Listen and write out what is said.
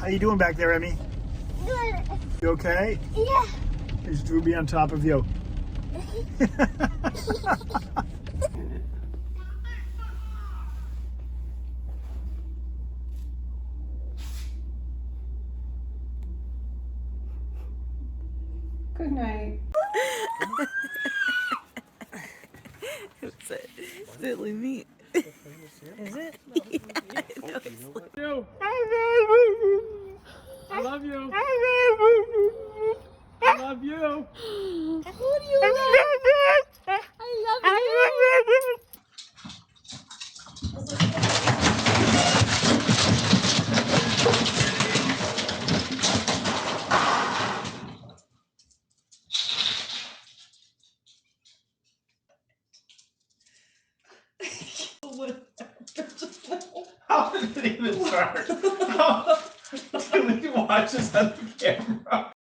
How you doing back there, Emmy? Good. You okay? Yeah. Is Drewby on top of you? Good night. Is it meat? Is it? Yeah, I know it's You. I love you. I love you. Who do you love? I love you. How did it even start? How, can we watch this on the camera?